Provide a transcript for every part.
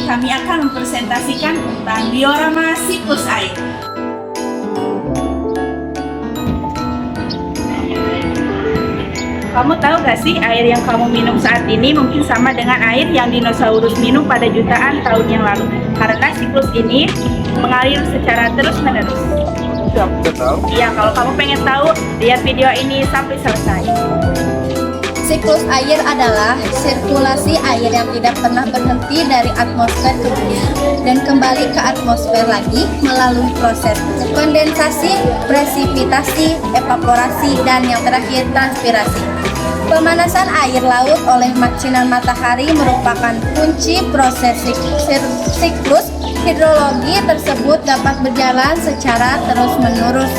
kami akan mempresentasikan tentang diorama siklus air. Kamu tahu gak sih, air yang kamu minum saat ini mungkin sama dengan air yang dinosaurus minum pada jutaan tahun yang lalu. Karena siklus ini mengalir secara terus-menerus. Iya, kalau kamu pengen tahu, lihat video ini sampai selesai. Siklus air adalah sirkulasi air yang tidak pernah berhenti dari atmosfer ke bumi dan kembali ke atmosfer lagi melalui proses kondensasi, presipitasi, evaporasi, dan yang terakhir transpirasi. Pemanasan air laut oleh sinar matahari merupakan kunci proses siklus hidrologi tersebut dapat berjalan secara terus-menerus.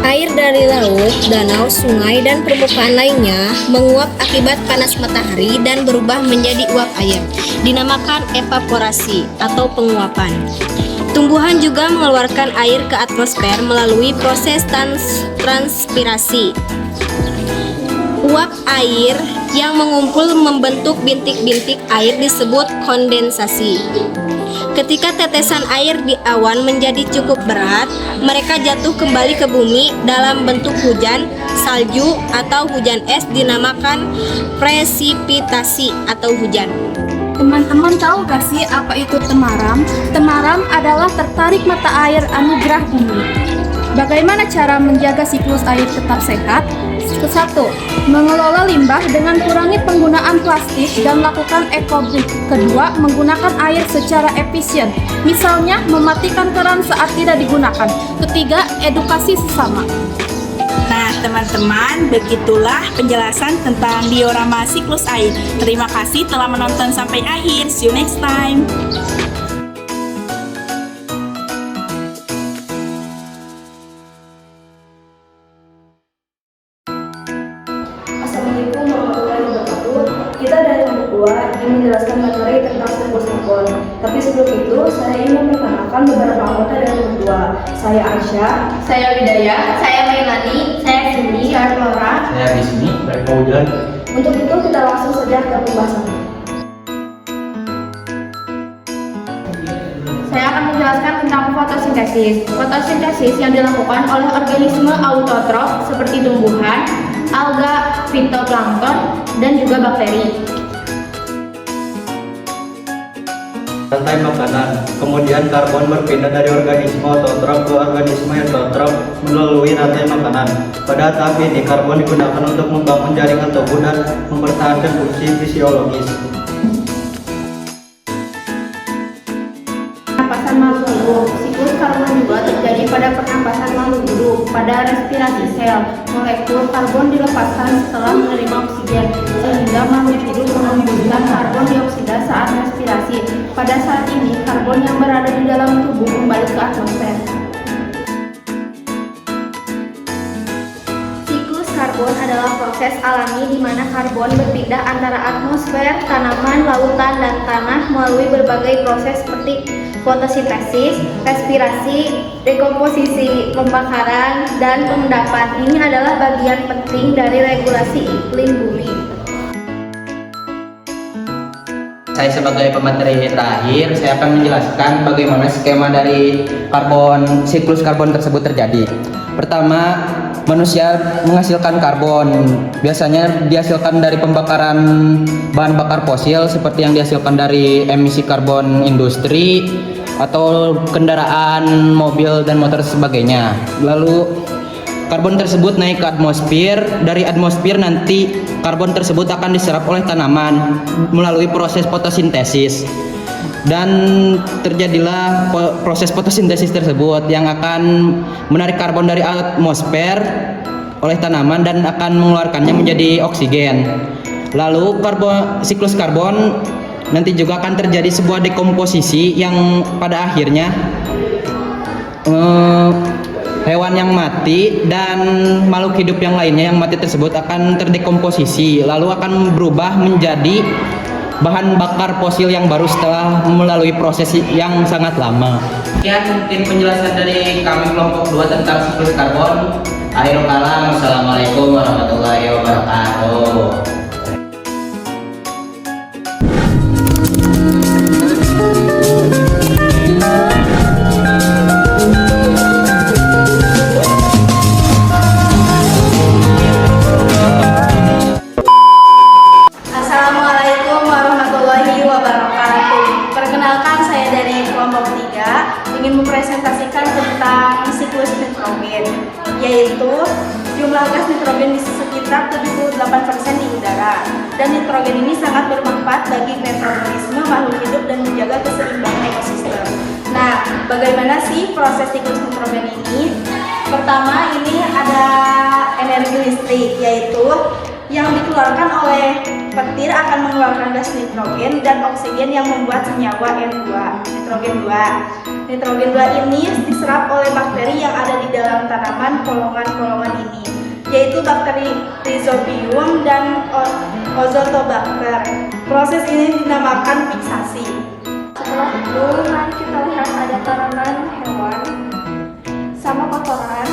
Air dari laut, danau, sungai, dan permukaan lainnya menguap akibat panas matahari dan berubah menjadi uap air, dinamakan evaporasi atau penguapan. Tumbuhan juga mengeluarkan air ke atmosfer melalui proses transpirasi. Uap air yang mengumpul membentuk bintik-bintik air disebut kondensasi. Ketika tetesan air di awan menjadi cukup berat, mereka jatuh kembali ke bumi dalam bentuk hujan, salju, atau hujan es dinamakan presipitasi atau hujan. Teman-teman tahu gak sih apa itu temaram? Temaram adalah tertarik mata air anugerah bumi. Bagaimana cara menjaga siklus air tetap sehat? 1. Mengelola limbah dengan kurangi penggunaan plastik dan lakukan ekobrik. 2. Menggunakan air secara efisien. Misalnya, mematikan keran saat tidak digunakan. 3. Edukasi sesama. Nah, teman-teman, begitulah penjelasan tentang diorama siklus air. Terima kasih telah menonton sampai akhir. See you next time. Assalamualaikum warahmatullahi wabarakatuh. Kita dari kelompok 2 ingin menjelaskan materi tentang siklus karbon. Tapi sebelum itu, saya ingin memperkenalkan beberapa anggota dari kelompok 2. Saya Aisyah, Saya Widaya, saya Mailani, saya Cindy, saya Flora. Saya di sini, mereka hujan. Untuk itu kita langsung saja ke pembahasannya. Saya akan menjelaskan tentang fotosintesis. Fotosintesis yang dilakukan oleh organisme autotrof seperti tumbuhan, alga, fitoplankton, dan juga bakteri. Rantai makanan. Kemudian karbon berpindah dari organisme autotrof ke organisme heterotrof melalui rantai makanan. Pada tahap ini, karbon digunakan untuk membangun jaringan tubuh dan mempertahankan fungsi fisiologis. Pernapasan makhluk hidup. Siklus karbon juga terjadi pada pernapasan makhluk hidup. Pada respirasi sel, molekul karbon dilepaskan setelah menerima oksigen, sehingga makhluk hidup mengembuskan karbon dioksida saat respirasi. Pada saat ini, karbon yang berada di dalam tubuh kembali ke atmosfer. Siklus karbon adalah proses alami di mana karbon berpindah antara atmosfer, tanaman, lautan, dan tanah melalui berbagai proses seperti fotosintesis, respirasi, dekomposisi, pembakaran, dan pengendapan. Ini adalah bagian penting dari regulasi iklim bumi. Saya sebagai pemateri terakhir, saya akan menjelaskan bagaimana skema dari siklus karbon tersebut terjadi. Pertama, manusia menghasilkan karbon. Biasanya dihasilkan dari pembakaran bahan bakar fosil seperti yang dihasilkan dari emisi karbon industri atau kendaraan, mobil, dan motor sebagainya. Lalu karbon tersebut naik ke atmosfer. Dari atmosfer nanti karbon tersebut akan diserap oleh tanaman melalui proses fotosintesis. Dan terjadilah proses fotosintesis tersebut yang akan menarik karbon dari atmosfer oleh tanaman dan akan mengeluarkannya menjadi oksigen. Lalu siklus karbon nanti juga akan terjadi sebuah dekomposisi yang pada akhirnya hewan yang mati dan makhluk hidup yang lainnya yang mati tersebut akan terdekomposisi lalu akan berubah menjadi bahan bakar fosil yang baru setelah melalui proses yang sangat lama. Sekian mungkin penjelasan dari kami kelompok 2 tentang siklus karbon. Akhirul kalam, wassalamualaikum warahmatullahi wabarakatuh. jumlah gas nitrogen di sekitar 78% di udara. Dan nitrogen ini sangat bermanfaat bagi metabolisme makhluk hidup dan menjaga keseimbangan ekosistem. Nah, bagaimana sih proses siklus nitrogen ini? Pertama, ini ada energi listrik, yaitu yang dikeluarkan oleh petir akan mengeluarkan gas nitrogen dan oksigen yang membuat senyawa N2, nitrogen 2. Nitrogen 2 ini diserap oleh bakteri yang ada di dalam tanaman kolongan-kolongan ini, yaitu bakteri Rhizobium dan Ozotobacter. Proses ini dinamakan fiksasi. Setelah itu, mari kita lihat ada tanaman hewan sama kotoran.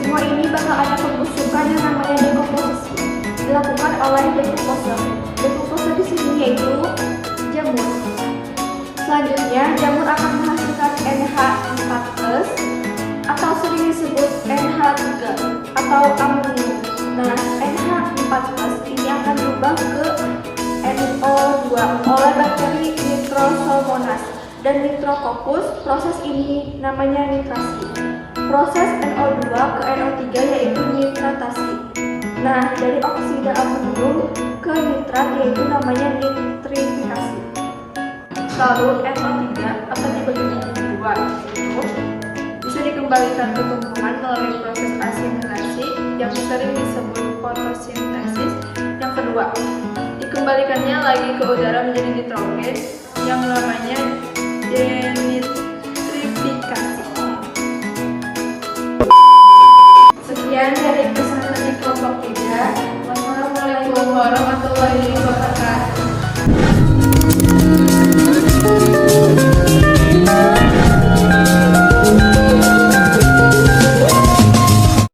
Semua ini bakal ada pembusukan yang namanya dekomposisi, dilakukan oleh dekopose. Dekopose di sini yaitu jamur. Selanjutnya, jamur akan menghasilkan NH4+ atau sering disebut NH3 atau amonium. Nah, NH4+ ini akan berubah ke NO2 oleh bakteri Nitrosomonas dan Nitrococcus. Proses ini namanya nitrasi. Proses NO2 ke NO3 yaitu nitratasi. Nah, dari oksida amonium ke nitrat yaitu namanya nitrifikasi. Lalu NO3 akan dibagi menjadi 2, yaitu bisa dikembalikan ke tumbuhan melalui proses asimilasi yang sering disebut fotosintesis. Yang kedua, dikembalikannya lagi ke udara menjadi nitrogen yang namanya denitrifikasi. Sekian dari pesan dari kelompok 3. Wassalamualaikum warahmatullahi wabarakatuh.